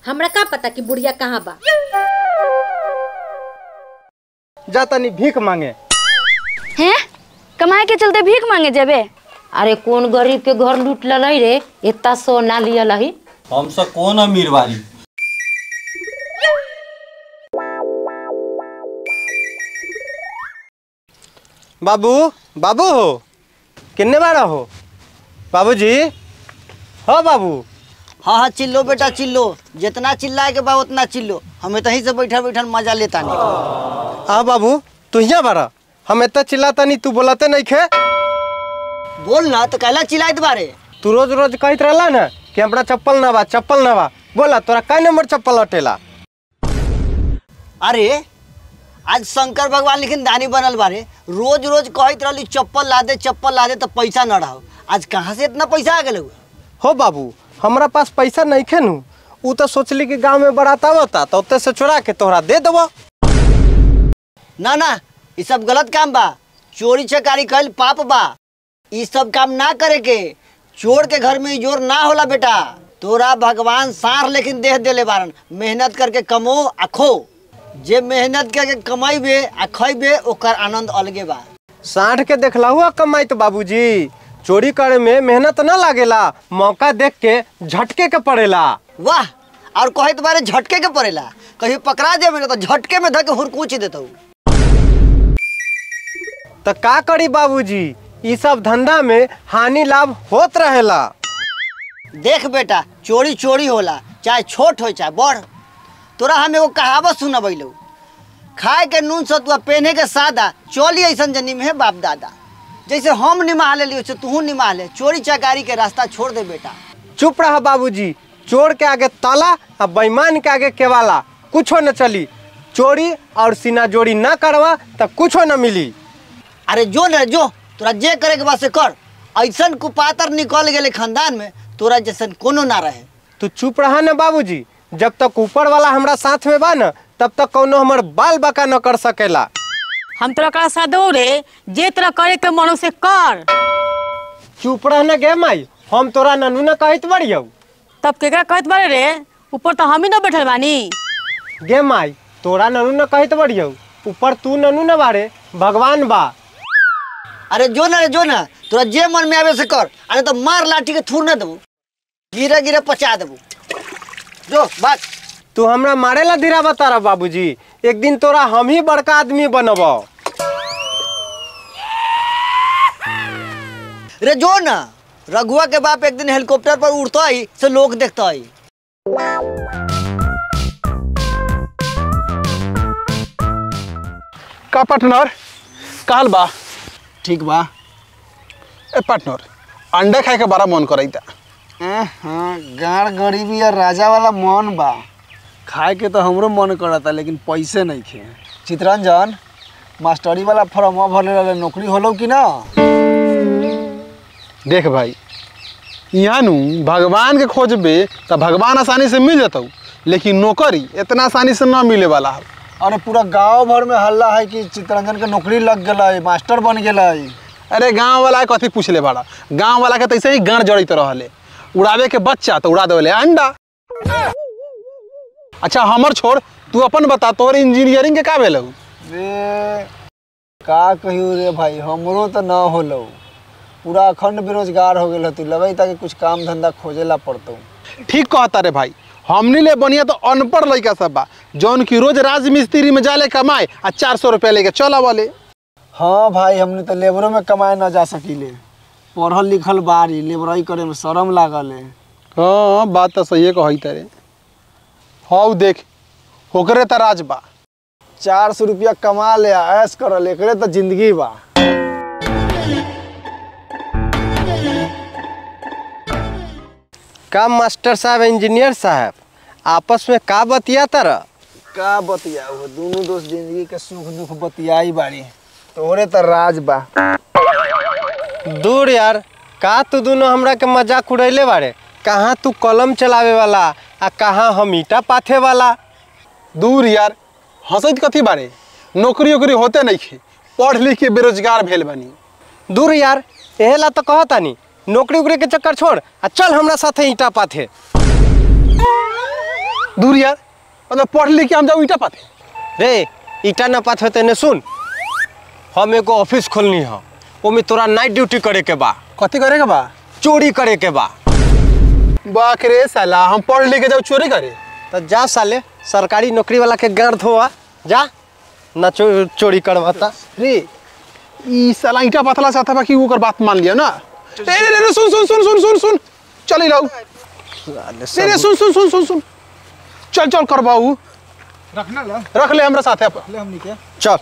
हमरा का पता कि बुढ़िया कहाँ बा। जा तनी भीख मांगे। हैं कमाए के चलते भीख मांगे जेबे? अरे कौन गरीब के घर लूट ललई रे, इतना सोना लिया लही। हमसे कौन अमीर वाली। बाबू बाबू हो किन्ने बारा हो बाबूजी हो बाबू। हाँ हाँ चिल्लो बेटा चिल्लो, जितना चिल्लाए के बा उतना चिल्लो। हमें तहीं से बैठा बैठा मजा लेता नहीं। हाँ बाबू तू यहाँ बारा, हम इतना चिल्लाता नहीं, तू बोलाते नहीं खे। बोल ना तो कहला चिल्लाइत बारे। तू रोज रोज कहत रहला ना कि हमरा चप्पल ना बा चप्पल ना बा। बोला तोरा कै नंबर चप्पल अटेला? अरे आज शंकर भगवान लेकिन दानी बनल बारे। रोज रोज कहत रहली चप्पल ला दे तो पैसा न रहो। आज कहाँ से इतना पैसा आ गए? हो बाबू हमरा पास पैसा नहीं खे नु, उ तो सोचली कि गांव में बारात आवता तो उत्ते से चुरा के तोहरा दे देबो। ना ना ये सब गलत काम बा। चोरी चकारी कल पाप बा। ये सब काम ना करे के। चोर के घर में जोर ना होला बेटा। तोरा भगवान सार लेकिन देह देले बारन। मेहनत करके कमो आ खो। जे मेहनत करके कमाइबे आ खइबे ओकर आनंद अलगे बा। साठ के देखला हुआ कमाई तो बाबूजी, चोरी करे में मेहनत ना लागेला, मौका देख के झटके के पड़ेला। वाह, और कहे तुम्हारे झटके के पड़ेला। कहीं पकड़ा जाए ना तो झटके में धके हुरकूच देता हूँ। तो का करी बाबूजी, ये सब धंधा में हानि लाभ होत रहेला। देख बेटा चोरी चोरी होला, चाहे छोट हो चाहे बड़। तोरा हम एगो कहावत सुनबैलो, खाए के नून सतुआ पहने के सादा, चली ऐसा जनी में है बाप दादा। जैसे हम निमाह ले वैसे तू निमाह ले। चोरी चकारी के रास्ता छोड़ दे बेटा। चुप रहा बाबूजी, चोर के आगे ताला और बेईमान के आगे केवाला, कुछो न चली। चोरी और सीना जोड़ी ना करवा तो कुछो न मिली। अरे जो न जो, तोरा जे करे के बाद से कर। ऐसा कुपातर निकल गए खानदान में, तोरा जैसन कोनो ना रहे। तू चुप रहा न बाबूजी, जब तक ऊपर वाला हमरा साथ में बा न तब तक कोनो हमर बाल बाका न कर सकेला। हम तोरा का साधो रे, जे तोरा करे के मनो से कर। चुप रह न गे माई, हम तोरा ननू न कहत बड़ियौ। तब केकरा कहत बारे रे? ऊपर तो हम ही न बैठल बानी। गे माई तोरा ननू न कहत बड़ियौ, ऊपर तू ननू न बारे, भगवान बा। अरे जो ना रे जो ना, तोरा जे मन में आवे से कर। अरे तो मार लाठी के थूर न देबू, गिरे गिरे पचा देबू। जो बात तू हमरा मारेला धीरा बता रहा बाबूजी, एक दिन तोरा हम ही बड़का आदमी बनबो। रे जो ना, रघुआ के बाप एक दिन हेलीकॉप्टर पर उड़ता ही से लोग देखता ही। का पार्टनर काल बा? ठीक बा। ए पार्टनर अंडा खाए के बड़ा मन करैता। हाँ गाड़ गरीबी और राजा वाला मन बा। खाए के तो हमरो मन करता, लेकिन पैसे नहीं खे। चितरंजन मास्टरी वाला फॉर्म भरले रहे, नौकरी होलो कि ना? देख भाई यहाँ नु भगवान के खोजबे तो भगवान आसानी से मिल जाता, लेकिन नौकरी इतना आसानी से ना मिले वाला है। अरे पूरा गांव भर में हल्ला है कि चितरंजन के नौकरी लग गई, मास्टर बन गए। अरे गांव वाला कथी पूछले बड़ा, गांव वाला के तैसे ही गाड़ जड़ित रहले। उड़ावे के बच्चा तो उड़ा देले अंडा। अच्छा हमर छोड़, तू अपन बता, तोर इंजीनियरिंग के का भेलौ? रे का कहियो रे भाई, हमरो तो ना होलो। पूरा अखंड बेरोजगार हो गए। तू लगे था कि कुछ काम धंधा खोजेला पड़तो। ठीक कहता रे भाई, हमनी ले बनिया तो अनपढ़ लड़का सब बा, जौन की रोज राजमिस्त्री में जाले कमाए आ 400 रुपया लेके चला वाले। हाँ भाई हमने तो लेबरों में कमाए ना जा सकीले। पढ़ल लिखल बारी, लेबराई करे में शर्म लागल है। हाँ बात तो सही कही तारे। हाँ देख होकरे त राज बा। 400 रुपया कमा ले ऐश करल, एकरे तो जिंदगी बा। का मास्टर साहब इंजीनियर साहब आपस में का बतियाता रह? का बतिया हो, दोनों दोस्त जिंदगी के सुख दुख बतियाई बारी। तोरे तो राज बा। दूर यार, का तू दोनों हमरा के मजाक उड़ैले बारे? कहाँ तू कलम चलावे वाला आ कहाँ हम ईटा पाथे वाला। दूर यार, हंसत कथी बारे, नौकरी वोकरी होते नहीं खे, पढ़ लिख के बेरोजगार भेल बनी। दूर यार, यही ला तो कहतानी, नौकरी उकरी के चक्कर छोड़ आ चल हमरा साथे ईटा पाथे। दूर यार, मतलब पढ़ लिख के हम जाऊ ईटा पाते। रे ईटा न पात होते ने सुन, हम एगो ऑफिस खोलनी है, ओमे तोरा नाइट ड्यूटी करे के बा। कथी करे के बा? चोरी करे के बा। बाक रे साला, हम पढ़ लिख के जाऊ चोरी करे? तो जा साले, सरकारी नौकरी वाला के गाड़ धोआ जा, ना चोरी करवाता। रे ई साला ईटा पथला चाहता बा कि ओकर बात मान लिया ना। रे सुन सुन सुन सुन सुन सुन, चल ही लाऊ। रे सुन सुन सुन सुन सुन, चल चल करवाऊ। रखना ला, रख ले हमरा साथे ले हमनी के। चल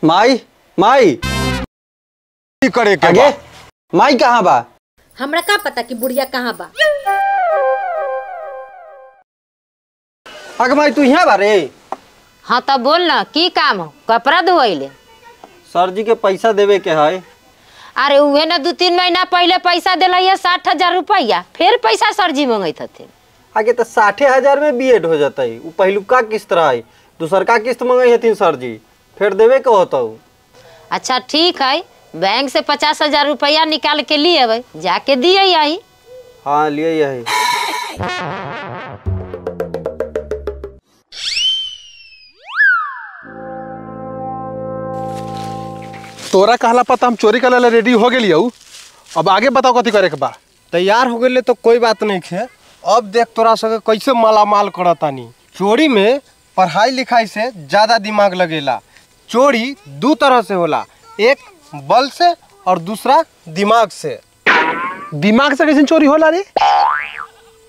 माई माई करे के आगे बा। माई कहाँ बा? हमरा का पता कि बुढ़िया कहाँ बा। आगे माई तू यहाँ बा रे? हाँ तो बोल ना, की काम हो? कपड़ा धोइले? सर जी के पैसा देवे के है। अरे उहे ना 2-3 महीना पहले पैसा दिला 60,000 रुपया, फिर पैसा सरजी मंगत हथिन। आगे तो 60,000 में बीएड हो जाता है। पहलुका किस्त रहा, दूसर का किस्त मंगाई हथिन सर जी, फिर देवे के होता। अच्छा ठीक है, बैंक से 50,000 रुपया निकाल के लिए अबे, जाके दिए यही। हाँ लिए यही। तोरा कहला पता हम चोरी करे रेडी हो गेली हूँ। अब आगे बताओ कथी करे के बा। तैयार हो गए तो कोई बात नहीं है। अब देख तोरा सके कैसे मालामाल करतानी। चोरी में पढ़ाई लिखाई से ज्यादा दिमाग लगेला। चोरी दो तरह से होला, एक बल से और दूसरा दिमाग से। दिमाग से कैसे चोरी होला रे?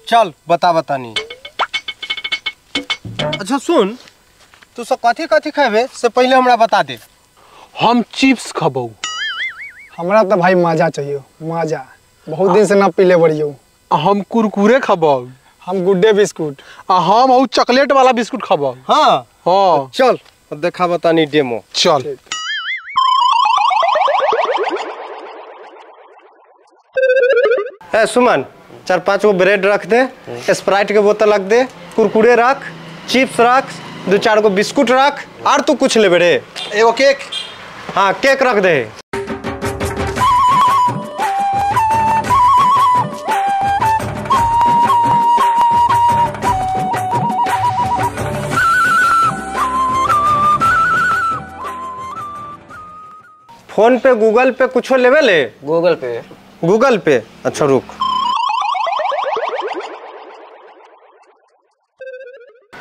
चल बतानी। अच्छा सुन, तू सब कथी कथी खाबे से पहले हमरा बता दे। हम चिप्स खबऊ। हमरा तो भाई माजा चाहिए, माजा बहुत दिन से ना पीले बड़ियो। हम कुरकुरे खबऊ। हम गुड्डे बिस्कुट। हम हूँ चॉकलेट वाला बिस्कुट खबऊ। हाँ हाँ चल देखा बतानी डेमो। चल। सुमन 4-5 गो ब्रेड रख दे, स्प्राइट के बोतल रख दे, कुरकुरे रख, चिप्स रख, 2-4 गो बिस्कुट रख। और तू कुछ लेबे रे? एगो केक। हाँ केक रख दे। फोन पे गूगल पे कुछ लेवे ले? गूगल पे। गूगल पे अच्छा रुक।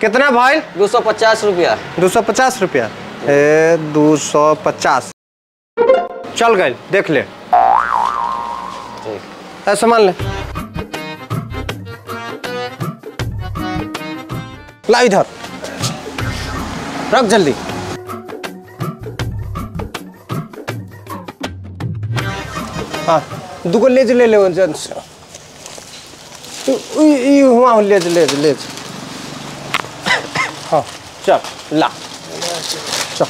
कितना भाई? 250 रुपया। 250 रुपया? 250 चल गए, देख ले। सामान ले, ला इधर रख जल्दी। हाँ 2 गो लेज ले ले जन से। हुआ लेज। हाँ चल ला चल।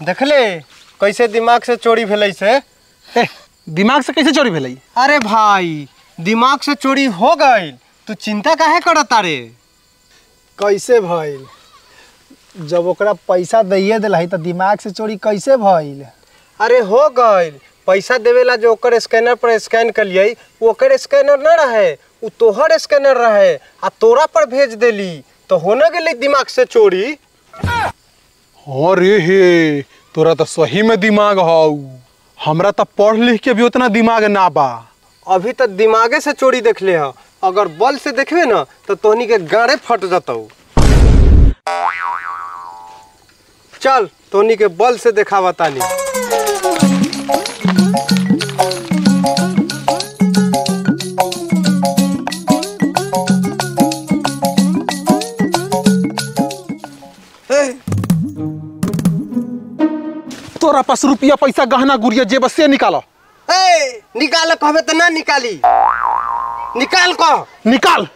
देखले कैसे दिमाग से चोरी भेलै से? दिमाग से कैसे चोरी भेलै? अरे भाई दिमाग से चोरी हो गई, तू चिंता काहे करता रे? कैसे भइल? जब ओकरा पैसा दैये दिलही तो दिमाग से चोरी कैसे भइल? अरे हो गई, पैसा देवेला जो ओकर स्कैनर पर स्कैन कलिए, ओकर स्कैनर न रहे, वो तोहर स्कैनर रहे, आ तोरा पर भेज देली तो होने गेलै दिमाग से चोरी। अरे हे, तोरा तो सही में दिमाग हौ। हमरा तो पढ़ लिख के भी उतना दिमाग ना बा। अभी तक दिमागे से चोरी देख ले हो, अगर बल से देखबे ना तो तोहनी के गाड़े फट जतौ। चल तोहनी के बल से देखावा तानी। तोरा पास रुपया पैसा गहना गुड़िया जेब से निकालो। निकाल कहबे तो ना निकाली, निकाल कह। निकाल।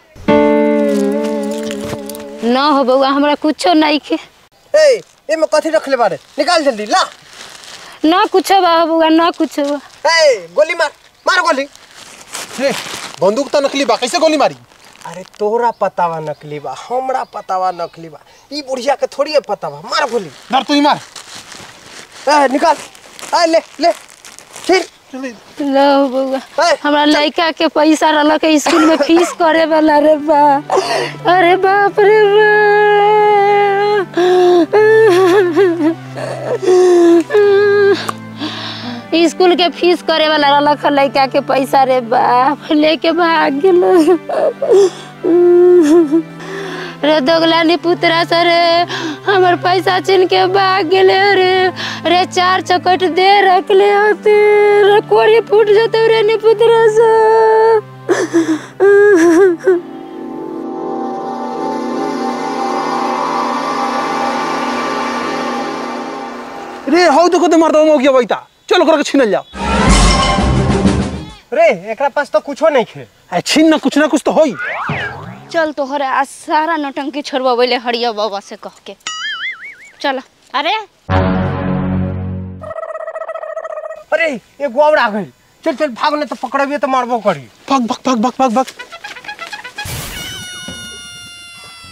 ना हो बउआ, हमरा कुछो नहीं के। ए में कथी रख ले बारे? निकाल जल्दी ला। ना कुछो बा बउआ, ना कुछो बा। गोली मार, मार गोली। रे बंदूक तो नकली बा, कैसे गोली मारी? अरे तोरा पतावा नकली बा, हमरा पतावा नकली बा, ई बुढ़िया के थोड़ी है पतावा। मार गोली। मार तू ही मार। निकाल। ले ले फिर लो बउआ, हमरा लड़का के पैसा रहल के स्कूल में फीस करे वाला रे बा। अरे बाप रे स्कूल के फीस करे वाला रहल के लड़का के पैसा रे बाप, लेके भाग गेलो रे दोगलानी पुतरा सर हमर पैसा छीन के भाग गेले रे 4 चौकट दे रखले होते रे, कोड़ी फूट जते रे नी पुतरा से। रे हौ तो कदे मार दो मौगिया बैठा, चलो कर के छीनल जाओ। रे एकरा पास तो कुछो नहीं खे। छीन ना कुछ तो होई। चल तोहरे आज सारा नौटंकी छोड़बले हरिया बाबा से कह के। चल। अरे अरे एक गोवड़ा आ गई। चल चल भाग, नहीं तो पकड़बिए तो मारबो करी। भाग भाग भाग भाग भाग भाग।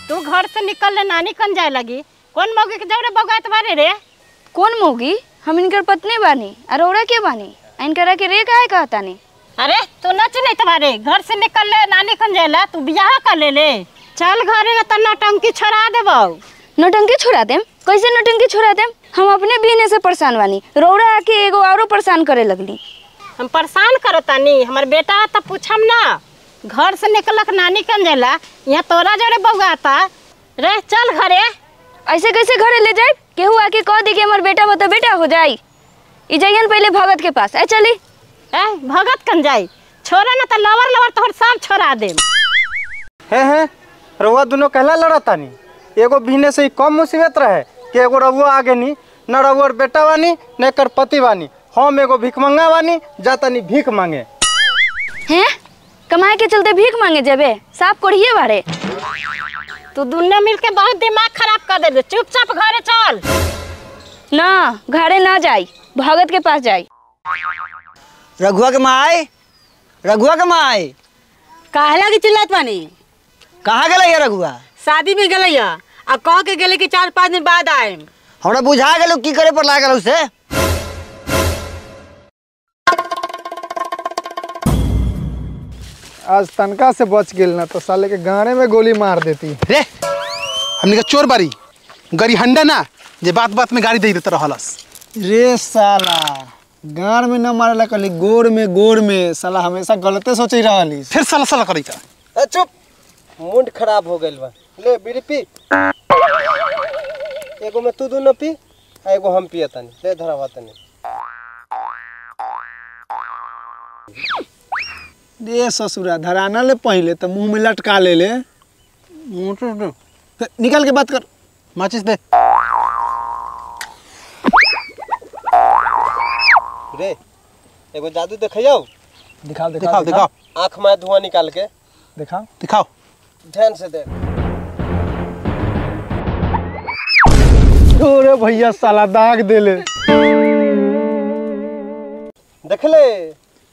तू घर से निकल ले नानी कन जाए लगी। कौन मौगी के जौरे बगात बारे रे? कौन मौगी? हम इनकर पत्नी बानी। अरोड़ा के बानी? इनकरा के रे काहे कहतानी? अरे तू नच नहीं तुम्हारे घर से निकल ले नानी कन जाएला, तू बियाह कर ले। चल घरे में तो नौटंकी छोड़ा देबो। नौटंकी छोड़ा देम? कैसे नौटंकी छोड़ा देम? हम अपने बीने से परेशान बानी, रौड़ा आके एगो औरो परेशान करे लगली। हम परेशान करो तानी? हमर बेटा तो पूछम ना, घर से निकलक नानी कन जाएला, यहाँ तोरा जोरे बगाता रे। चल घरे। ऐसे कैसे घरे ले जाए? केहू आके कह दी कि हमार बेटा बता बेटा हो जाई। ई जाइयन पहले भगत के पास। चली। भगत कन जाई? छोरा ना तो लवर लवर तोहर सब छोड़ा देम। है रउआ दोनों कहला लड़तानी? एगो भीने से ही कम मुसीबत रहे कि एगो रउआ आगे नी, न रउआ बेटा बानी न एकर पति बानी। हम एगो भिखमंगा बानी, जातानी भीख मांगे। हैं? कमाए के चलते भीख मांगे जेबे? साफ कोढ़िए बारे। तू दुन्ने मिलके बहुत दिमाग खराब कर दे। चुपचाप घरे चल। ना घरे ना जाई, भगत के पास जाई। रघुआ के माई, रघुआ के माई काहे लगी चिल्लात बानी? कहाँ गए है रघुआ? शादी में गले आ कह के गेले कि 4-5 दिन बाद आए। हमरा बुझा गेल की करे पर लागल उसे। आज तनका से बच गेल ना तो साले के गाने में गोली मार देती। रे हमने का चोर बारी गरी हंडा ना जे बात बात में गाड़ी दे देता रहलस। रे साला गाड़ में न मारेला कली गोड़ में साला हमेशा गलते सोचे रहली। फिर साला साला करी था। चुप, मुंड खराब हो गइल बा। ले बीड़ी पी। एगो में तू दोनों पी, एगो हम पियतानी। ले धरावा तनी। रे ससुरा धराना ले पहले तो मुंह में लटका ले। निकाल के बात कर। माचिस दे। रे एगो जादू दिखाओ। दिखाओ दिखाओ दिखाओ। आँख में धुआं निकाल के दिखाओ दिखाओ। ध्यान से देख। अरे भैया साला दाग देले। देखले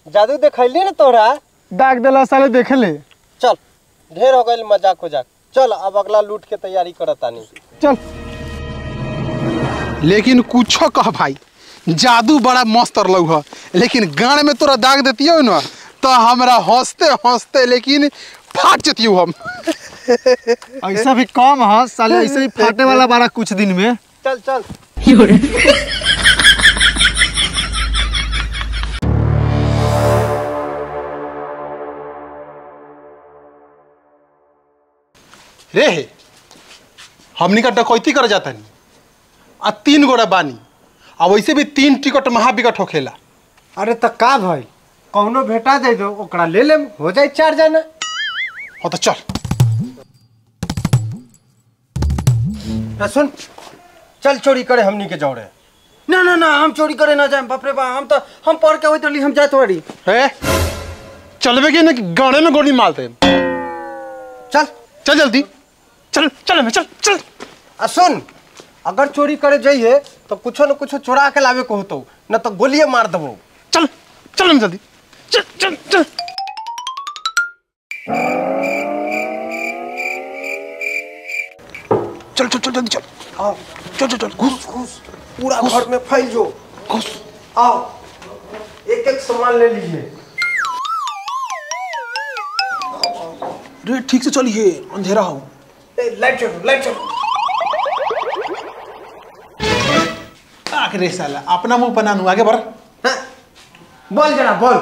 जादू दिखैली ना तोरा। दाग देला साले देखले। चल ढेर हो गइल मजाक उजाक। चल अब अगला लूट के तैयारी करतानी। चल। लेकिन कुछो कह भाई, जादू बड़ा मस्त रहलौ ह, लेकिन गाड़ में तोरा दाग देतियो ना तो हमरा हंसते हंसते लेकिन फाट जतियो हम। ऐसा भी कम है साले, ऐसे ही फाटे वाला बारा कुछ दिन में। चल चल। रे हमनी का डकैती कर जाता नहीं आ 3 गोड़ा बानी, अब वैसे भी 3 टिकट महाविकट होखेला। अरे तो का भाई कौनो भेटा दे दो ओकरा ले ले, हो जाए 4 जना। हो तो चल। सुन चल चोरी करे हमनी के जौड़े। ना ना ना हम चोरी करे ना जाए। बाप रे बाप, हम पढ़ के होई हम जात वाड़ी। है चलबे के ना कि गाड़े में गोली मारते। चल चल जल्दी चल चल में चल चल। सुन अगर चोरी करे जाइए तो कुछ न कुछ चुरा के लावे को होतो, न तो गोलियां मार देबो। चल चल में जल्दी चल चल चल। जल्दी चल आओ चल चल चल घुस घुस पूरा घर में फैल जो घुस आओ एक एक सामान ले लीजिए। रे ठीक से चलिए अंधेरा हो। लाइट चलो आखिर साला अपना मुंह बना नू आगे बढ़। हाँ? बोल जरा बोल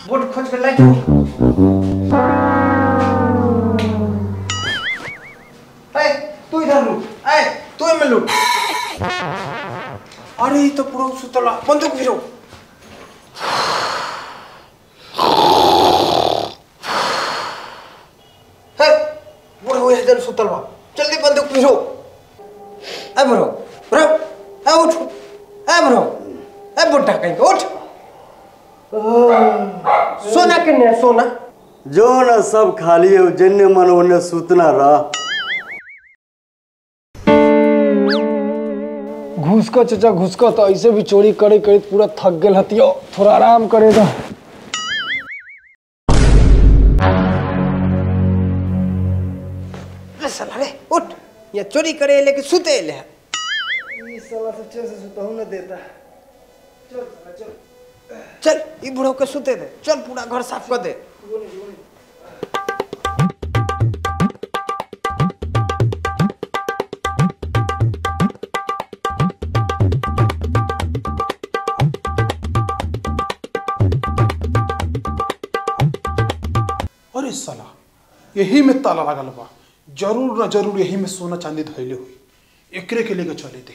बोट खोज के लाइट तू इधर लूट तू में लूट। अरे तो पूरा सुतला बंदूक गिरो। बुढ़ो इधर सुतलवा जल्दी बंदूक गिरो। ए ब्रो ब्रो ए उठ ए ब्रो ए बुड्ढा कहीं उठ। सोना किन्ने सोना जो न सब खाली है जिन्ने मन उन्हें सुतना रहा। घुसको चचा घुसको तो ऐसे भी चोरी करे करे पूरा थक गेल हतियो थोड़ा आराम करे तो। ले साला रे उठ ये चोरी करे लेके सुते ले। ये साला सच्चे से सुताहू न देता। चल साला चल चल ये बुढ़ो के सुते दे। चल पूरा घर साफ कर दे। अरे साला यही में ताला लागल बा जरूर न जरूर यही में सोना चांदी धैले हुई एकरे के लेके चले थे।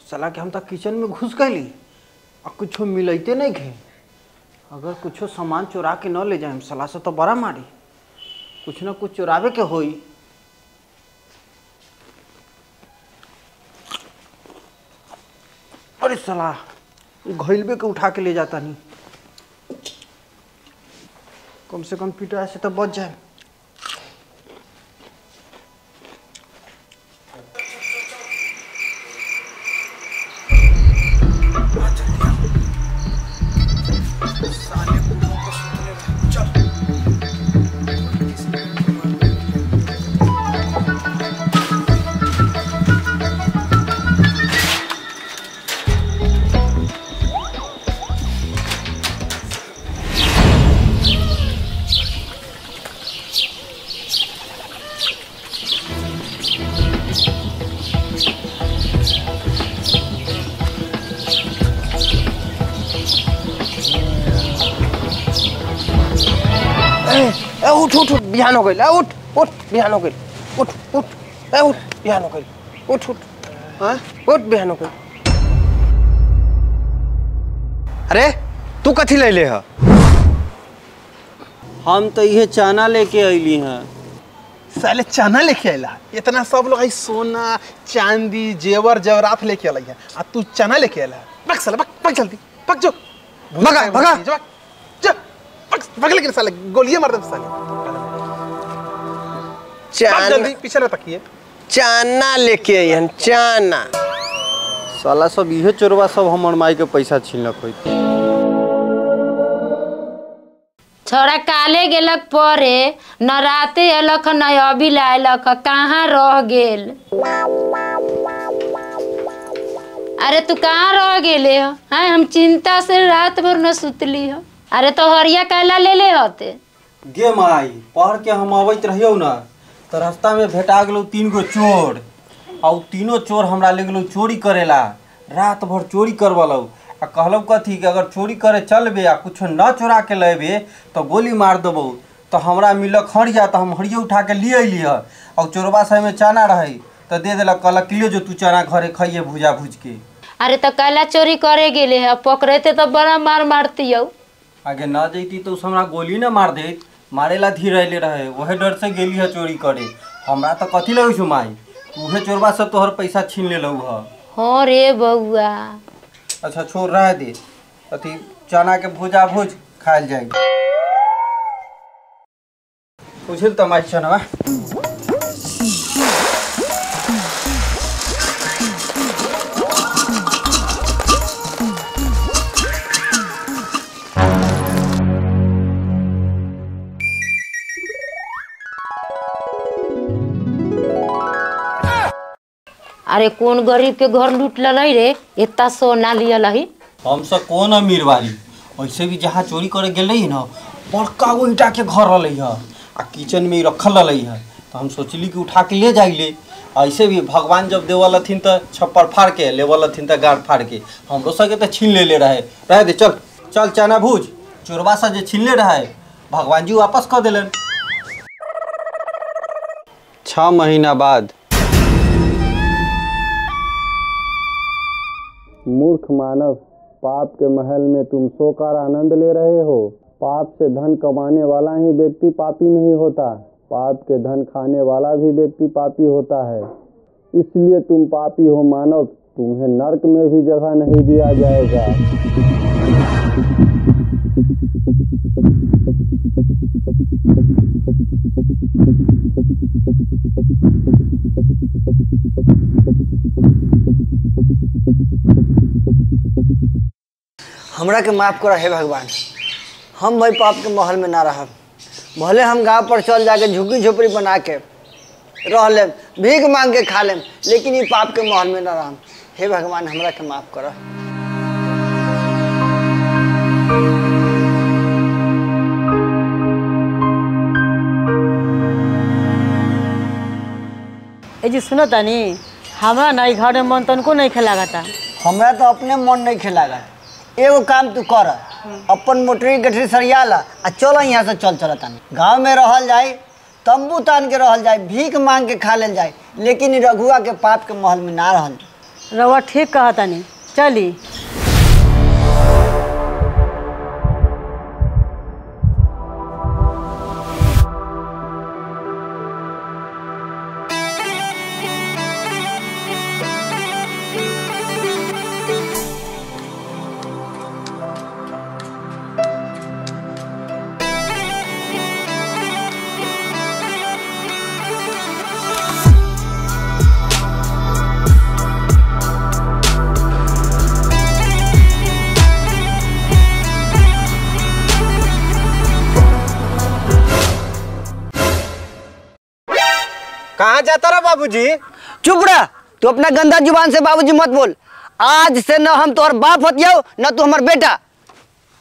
साला के हम तक किचन में घुस गई और कुछ मिलते नहीं खे। अगर कुछ सामान चुरा के न ले जाए साला से तो बड़ा मारी कुछ न कुछ चुरावे के होई। अरे साला घैलबे के उठा के ले जाता नहीं कम से कम पिटा से तो बच जाए। उठ उठ उठ बिहान हो गई। उठ उठ बिहान हो गई। उठ उठ उठ बिहान हो गई। उठ उठ उठ बिहान हो गई। अरे तू कथी ले ले है? हम तो ये चना लेके अली हैं। साले चना लेके आइला इतना सब लोग सोना चांदी जेवर जेवरात लेके आइला आ तू चना लेके आइला। पक साला पक जल्दी पक जो भगा भगा पक लेकिन साले गोलियां मार दे साले। पक जल्दी पीछे न तकिए। चाना लेके आइहन चाना। साला सब इहे चोरवा सब हमर माई के पैसा छीनलक होई। छोड़ा काले गेलक परे न राते अलख न अभी लायलक कहाँ रह गेल। अरे तू कहाँ रह गेले हो? हाँ हम चिंता से रात भर न सुतली हो। अरे तो हरिया काला ले ले होते गे माई पढ़ के हम आवत रहियो ना तो रास्ता में भेटा गेलो 3 गो चोर और तीनों चोर हमरा ले गेलो चोरी करेला। रात भर चोरी करवलो आ कहलो कथी कि अगर चोरी करे चलबे आ कुछ न चोरा के लेबे तो गोली मार देबो। तो हमरा मिलक हरिया तो हम हरिया उठा के लिए अइली है और चोरबा से में चना रही तो दे देलक कहलक लियो जो तू चना घरे खाइए भुजा भुज के। अरे तो काला चोरी करे गेले है पकड़ते तो बड़ा मार मारती हो। आगे न जैती तो हमरा गोली न मार देत मारेला धीरे रहे वह डर से गेली है चोरी करे। हमरा तो कथी लगे छो माई उहे चोरबा सब तोहर पैसा छीन ले लऊ है। हाँ रे बउआ। अच्छा छोड़ रह दे अथी चना के भुजा भुज खायल जाए। बुझल तमाई चनवा अरे कौन गरीब के घर लूट ललई रे, इतना सोना लिया लही। हमसे कौन अमीर बारी, वैसे भी जहाँ चोरी करे गेल ना बड़का वो ईटा के घर रही है आ किचन में रखल रही है, तो हम सोचली कि उठा के ले जाइले। ऐसे भी भगवान जब देवल हथिन तो छप्पर फाड़ के, लेवल हथिन तो गाड़ फाड़ के, हमरो सबके तो छीन ले रहे दे। चल चल चना भूज, चोरबा से जो छीन ले रहे भगवान जी वापस कर दिलन। 6 महीना बाद। मूर्ख मानव, पाप के महल में तुम सोकर आनंद ले रहे हो। पाप से धन कमाने वाला ही व्यक्ति पापी नहीं होता, पाप के धन खाने वाला भी व्यक्ति पापी होता है। इसलिए तुम पापी हो मानव, तुम्हें नरक में भी जगह नहीं दिया जाएगा। हमरा के माफ करा हे भगवान, हम भाई पाप के महल में ना रहब। भले हम गांव पर चल जाके झुग्गी झोपड़ी बना के रह लेम, भीख मांग के खा लेम, लेकिन ये पाप के महल में ना रहब। हे भगवान हमरा के माफ करा। ए जी सुनो तनी, हमरा ना घर में मन तनको नहीं खेलागता। हमरा तो अपने मन नहीं खेलागा। एगो काम तू कर, अपन मोटरी गठरी सरिया ला आ चल यहाँ से चल तानी। गाँव में रहल जाए, तंबू तान के रहल जाए, भीख मांग के खा लेल जाए, लेकिन ई रघुआ के पाप के महल में ना रहल। रउआ ठीक कहा तनी, चली। कहाँ जाता रहा बाबूजी? चुप रह, तू अपना गंदा जुबान से बाबूजी मत बोल। आज से न हम तोहर बाप हतियो न तू हमर बेटा।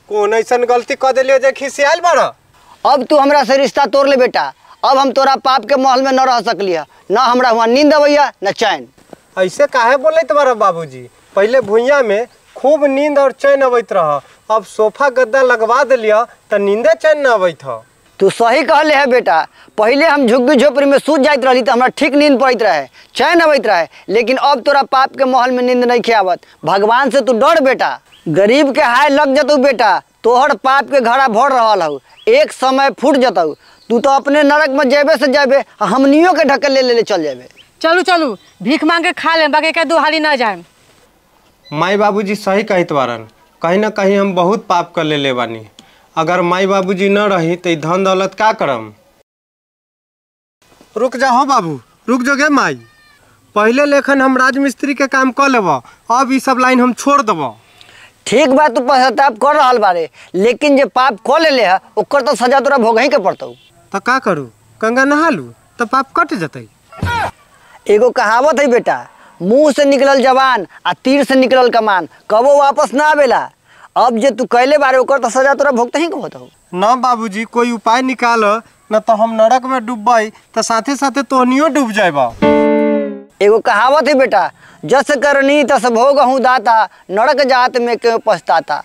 कौन ऐसा गलती कर दिलियो जे खिसियाल बाड़ा? अब तू हमरा से रिश्ता तोड़ ले बेटा। अब हम तोरा पाप के महल में न रह सकलिया, न हमरा वहाँ नींद अवैया न चैन। ऐसे काहे बोले तुम्हारा बाबूजी? पहले भुइया में खूब नींद और चैन अवैत रहा, अब सोफा गद्दा लगवा दिलिया तो नींदे चैन न अवैत ह। तू सही कहले है बेटा। पहले हम झुग्गी झोपड़ी में सूत जाइत रही तो हमरा ठीक नींद पड़त रहे, चैन अवैत रहे, लेकिन अब तोरा पाप के महल में नींद नहीं खियावत। भगवान से तू डर बेटा, गरीब के हाय लग जतौ बेटा। तोहर पाप के घड़ा भर रहल हौ, एक समय फूट जतौ। तू तो अपने नरक में जेबे से जेबे, हमनियों के ढक्कन ले चल जेबे। चलू चलू, भीख मांग के खा ले, बाकी के दुहारी ना जाए। माई बाबूजी सही कहत बारन, कहीं ना कहीं हम बहुत पाप कर ले बानी। अगर माई बाबूजी न रही तो धन दौलत का करम? रुक जा हो बाबू, रुक जो गे माई। पहले लेखन हम राजमिस्त्री के काम कर लेब, अब ये सब लाइन हम छोड़ देब। ठीक बा, तू पश्चाताप कर रहल बारे, लेकिन जे पाप कर ले है ओकर तो सजा तोरा भोगही के पड़तौ। तो का करूँ? गंगा नहा लू तो पाप कट जतई। एगो कहावत है बेटा, मुंह से निकलल जवान आ तीर से निकलल कमान कबो वापस ना आवेला। अब जे तू कैले बारे ओकर तो सजा तोरा भुगत ही होत हो। न बाबूजी, कोई उपाय निकाल, न तो हम नरक में डूबई तो साथे साथे तोहनियो डूब जाएबा। एगो कहावत है बेटा, जस करनी तस भोगहूँ दाता, नरक जात में क्यों पछताता।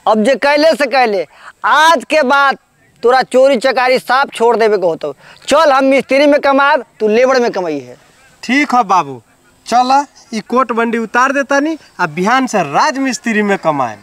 अब जे कैले से कैले, आज के बाद तोरा चोरी चकारी साफ छोड़ देवे को होतो। चल हम मिस्त्री में कमाब, तू लेबर में कमाई है। ठीक है बाबू, चल ई कोट बंडी उतार देता नी, अब बिहान से राजमिस्त्री में कमाए।